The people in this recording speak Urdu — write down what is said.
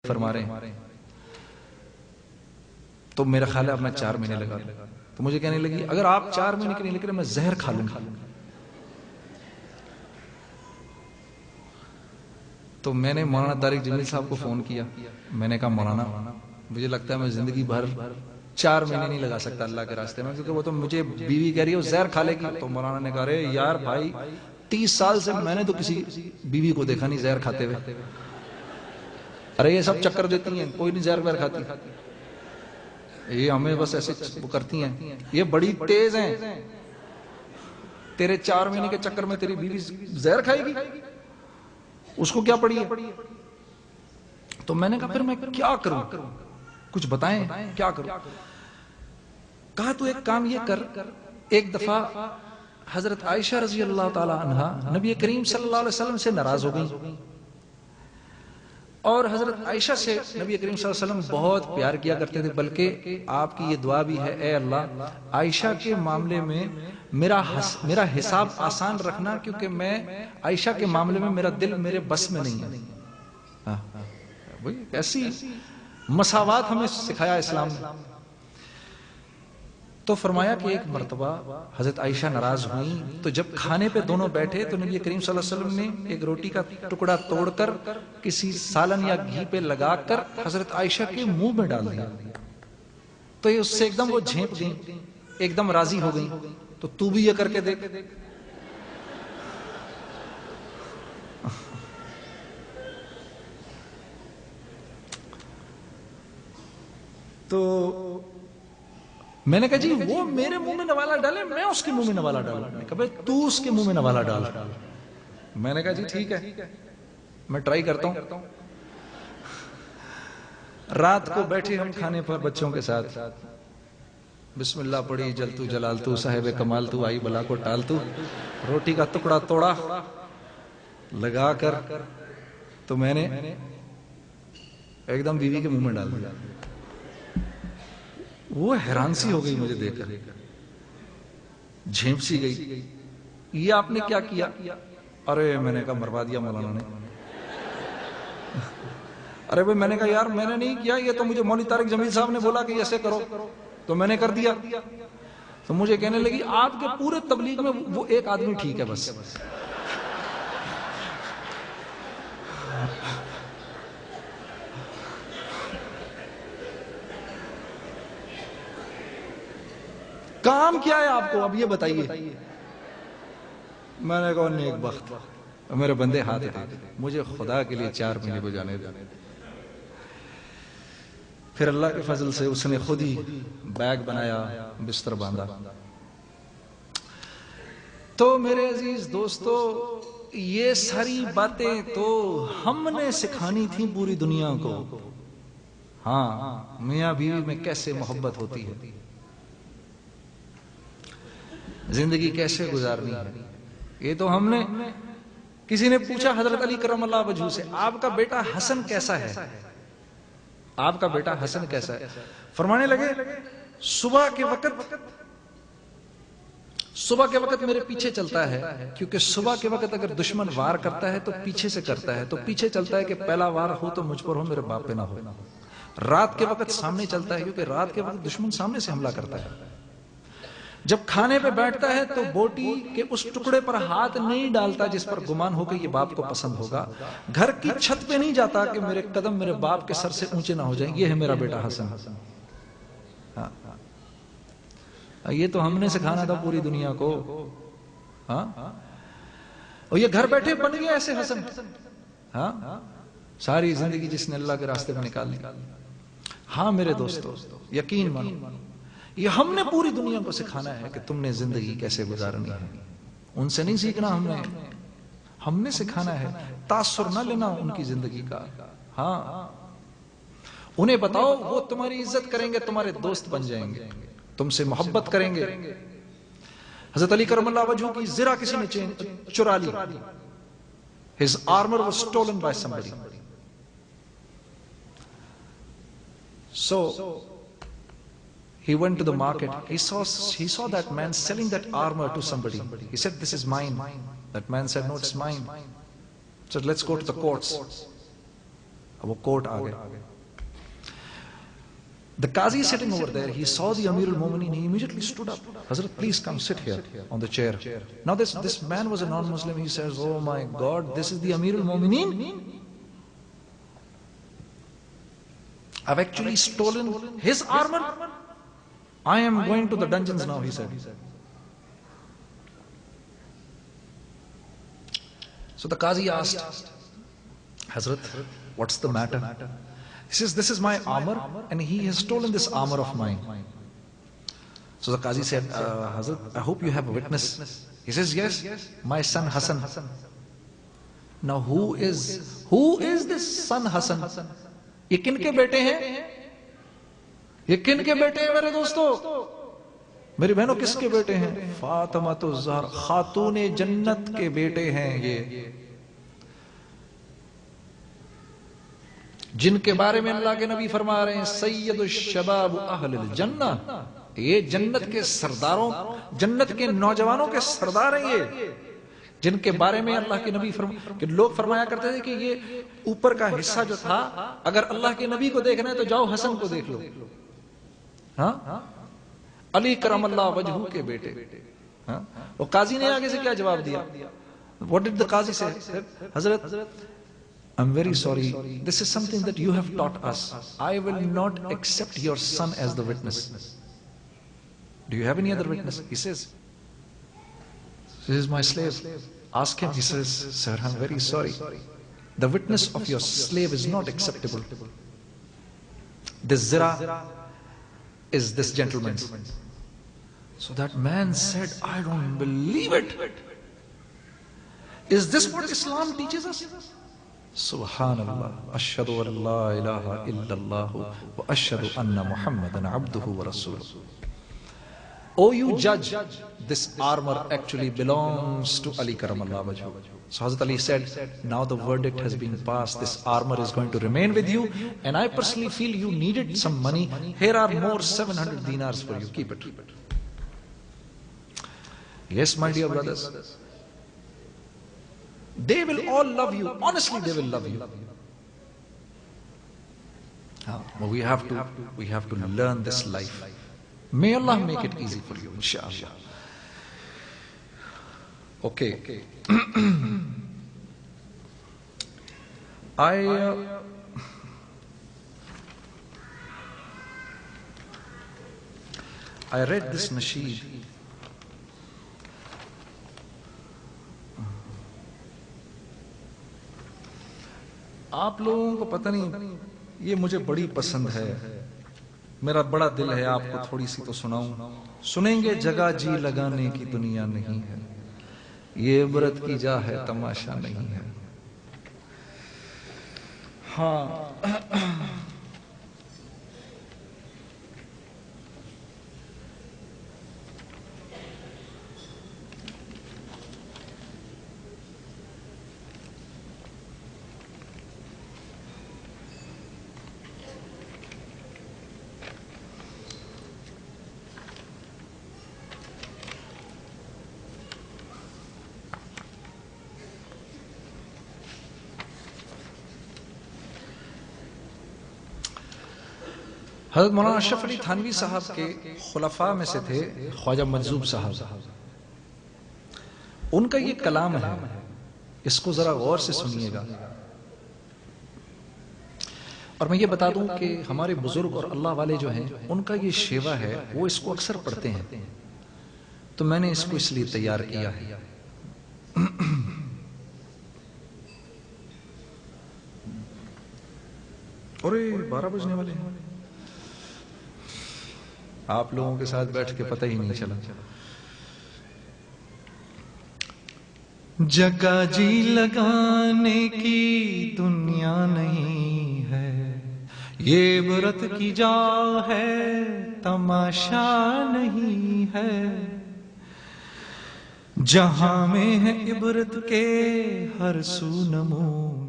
فرما رہے ہیں تو میرا خیال ہے اب میں 4 مہینے لگا دوں. تو مجھے کہنے لگی اگر آپ 4 مہینے کے نہیں لے کر میں زہر کھا لوں گا. تو میں نے مولانا طارق جمیل صاحب کو فون کیا. میں نے کہا مولانا مجھے لگتا ہے میں زندگی بھر 4 مہینے نہیں لگا سکتا اللہ کے راستے میں، کیونکہ وہ تو مجھے بیوی کہہ رہی ہے وہ زہر کھا لے گی. تو مولانا نے کہا رے یار بھائی 30 سال سے میں نے تو کسی بیوی کو دیکھا نہیں زہر کھاتے ہوئے. ارے یہ سب چکر دیتی ہیں، کوئی نہیں زہر کھاتی، یہ ہمیں بس ایسے وہ کرتی ہیں، یہ بڑی تیز ہیں. تیرے 4 مہینے کے چکر میں تیری بیوی زہر کھائے گی، اس کو کیا پڑی ہے؟ تو میں نے کہا پھر میں کیا کروں، کچھ بتائیں کیا کروں. کہا تو ایک کام یہ کر، ایک دفعہ حضرت عائشہ رضی اللہ تعالی عنہا نبی کریم صلی اللہ علیہ وسلم سے ناراض ہو گئی، اور حضرت عائشہ سے نبی کریم صلی اللہ علیہ وسلم بہت پیار کیا کرتے تھے، بلکہ آپ کی یہ دعا بھی ہے اے اللہ عائشہ کے معاملے میں میرا حساب آسان رکھنا، کیونکہ میں عائشہ کے معاملے میں میرا دل میرے بس میں نہیں ہے. ایسی مساوات ہمیں سکھایا اسلام نے. تو فرمایا کہ ایک مرتبہ حضرت عائشہ ناراض ہوئیں، تو جب کھانے پہ دونوں بیٹھے تو نبی کریم صلی اللہ علیہ وسلم نے ایک روٹی کا ٹکڑا توڑ کر کسی سالن یا گھی پہ لگا کر حضرت عائشہ کے منہ میں ڈال دیا. تو یہ اس سے ایک دم وہ جھینپ گئی، ایک دم راضی ہو گئی. تو تو بھی یہ کر کے دیکھ. تو میں نے کہا جی وہ میرے منہ میں نوالا ڈالے میں اس کے منہ میں نوالا ڈالوں. میں نے کہا بھائی تو اس کے منہ میں نوالا ڈال. میں نے کہا جی ٹھیک ہے میں ٹرائی کرتا ہوں. رات کو بیٹھے ہم کھانے پر بچوں کے ساتھ، بسم اللہ پڑھی، جلتو جلال تو صاحب کمال تو آئی بلا کو ٹال تو. روٹی کا ٹکڑا توڑا لگا کر تو میں نے ایک دم بیوی کے منہ میں ڈال دیا. وہ حیران سی ہو گئی مجھے دیکھ کر، جھینپ سی گئی. یہ آپ نے کیا کیا؟ ارے میں نے کہا مروا دیا مولانا نے. ارے بھائی میں نے کہا یار میں نے نہیں کیا، یہ تو مجھے مولوی طارق جمیل صاحب نے بولا کہ ایسے کرو تو میں نے کر دیا. تو مجھے کہنے لگی آپ کے پورے تبلیغ میں وہ ایک آدمی ٹھیک ہے بس. کام کیا ہے آپ کو اب یہ بتائیے. میں نے کہا نیک بخت میرے بندے ہاتھ تھے، مجھے خدا کے لیے 4 مہینے کو جانے دے. پھر اللہ کے فضل سے اس نے خود ہی بیگ بنایا، بستر باندھا. تو میرے عزیز دوستو یہ ساری باتیں تو ہم نے سکھانی تھی پوری دنیا کو. ہاں میاں بیوی میں کیسے محبت ہوتی ہے، زندگی کیسے گزارنی ہے، یہ تو ہم نے. کسی نے پوچھا حضرت علی کرم اللہ وجہہ سے آپ کا بیٹا حسن کیسا ہے، آپ کا بیٹا حسن کیسا ہے؟ فرمانے لگے صبح کے وقت میرے پیچھے چلتا ہے، کیونکہ صبح کے وقت اگر دشمن وار کرتا ہے تو پیچھے سے کرتا ہے، تو پیچھے چلتا ہے کہ پہلا وار ہو تو مجھ پر ہو، میرے باپ پہ نہ ہو. رات کے وقت سامنے چلتا ہے، کیونکہ رات کے وقت دشمن سامنے سے حملہ کرتا ہے. جب کھانے پہ بیٹھتا ہے تو بوٹی کے اس ٹکڑے پر ہاتھ نہیں ڈالتا جس پر گمان ہو کہ یہ باپ کو پسند ہوگا. گھر کی چھت پہ نہیں جاتا کہ میرے قدم میرے باپ کے سر سے اونچے نہ ہو جائیں. یہ ہے میرا بیٹا حسن. ہاں یہ تو ہم نے سکھانا تھا پوری دنیا کو. ہاں اور یہ گھر بیٹھے بن گیا ایسے حسن. ہاں ساری زندگی جس نے اللہ کے راستے میں نکال لی. ہاں میرے دوستو یقین مانو یہ ہم نے پوری دنیا کو سکھانا ہے کہ تم نے زندگی کیسے گزارنی ہے. ان سے نہیں سیکھنا، ہم نے سکھانا ہے. تاثر نہ لینا ان کی زندگی کا. ہاں انہیں بتاؤ، وہ تمہاری عزت کریں گے، تمہارے دوست بن جائیں گے، تم سے محبت کریں گے. حضرت علی کرم اللہ وجہہ کی زرہ کسی نے چرا لی. His armor was stolen by somebody. So he went to the market. He saw that man selling that armor to somebody. He said, "This is mine." That man said, "No, it's mine." So let's go to the courts. وہ کوٹ آ گئے. The Qazi is sitting over there. He saw the Amir al-Mu'mineen. He immediately stood up. Hazrat, please come sit here on the chair. Now this man was a non-Muslim. He says, oh my God, this is the Amir al-Mu'mineen. I've actually stolen his armor. I am going to the dungeons now, he said. So the Qazi asked, Hazrat, what's the matter? He says, this is my armor and he has stolen this armor of mine. So the Qazi said, Hazrat, I hope you have a witness. He says, yes, my son Hassan. Now who is this son Hassan? یہ کن کے بیٹے ہیں؟ یہ کن کے بیٹے ہیں میرے دوستو؟ میری بہنوں کس کے بیٹے ہیں؟ فاطمہ الزہرا خاتون جنت کے بیٹے ہیں یہ، جن کے بارے میں اللہ کے نبی فرما رہے ہیں سید الشباب اہل الجنہ، یہ جنت کے سرداروں، جنت کے نوجوانوں کے سردار ہیں یہ، جن کے بارے میں اللہ کے نبی کہ لوگ فرمایا کرتے تھے کہ یہ اوپر کا حصہ جو تھا اگر اللہ کے نبی کو دیکھنا ہے تو جاؤ حسن کو دیکھ لو. ہاں علی کرم اللہ وجہہ کے بیٹے. وہ قاضی نے آگے سے کیا جواب دیا؟ What did the Qazi say? Hazrat, I'm very sorry. This is something that you have taught us. I will not accept your son as the witness. Do you have any other witness? He says, this is my slave. Ask him. He says, sir, I'm very sorry. The witness of your slave is not acceptable. This zira is this gentleman's. So that man said, I don't believe it. Is this what Islam teaches us? Subhanallah. Ashhadu an la ilaha illallah wa ashhadu anna Muhammadan abduhu wa rasuluh. Oh, you judge, this armor actually belongs to Ali Karamallah Wajhu. So Hazrat Ali said, now the verdict has been passed, this armor is going to remain with you, and I personally feel you needed some money. Here are more 700 dinars for you, keep it. Yes, my dear brothers, they will all love you, honestly they will love you. But we have to learn this life. May Allah make it easy for you, inshallah. Okay. I read this nasheed. آپ لوگوں کو پتہ نہیں، یہ مجھے بڑی پسند ہے، میرا بڑا دل ہے آپ کو تھوڑی سی تو سناؤں. سنیں گے جگہ جی لگانے کی دنیا نہیں ہے، یہ عبرت کی جا ہے تماشا نہیں ہے. ہاں حضرت مولانا اشرف علی تھانوی صاحب کے خلفاء میں سے تھے خواجہ مجذوب صاحب. ان کا یہ کلام ہے، اس کو ذرا غور سے سنیے گا. اور میں یہ بتا دوں کہ ہمارے بزرگ اور اللہ والے جو ہیں ان کا یہ شیوا ہے، وہ اس کو اکثر پڑھتے ہیں، تو میں نے اس کو اس لیے تیار کیا ہے. ارے 12 بجنے والے ہیں، آپ لوگوں کے ساتھ بیٹھ کے پتہ ہی نہیں چلا. جگہ جی لگانے کی دنیا نہیں ہے، یہ عبرت کی جا ہے تماشا نہیں ہے. جہاں میں ہے عبرت کے ہر سو نمون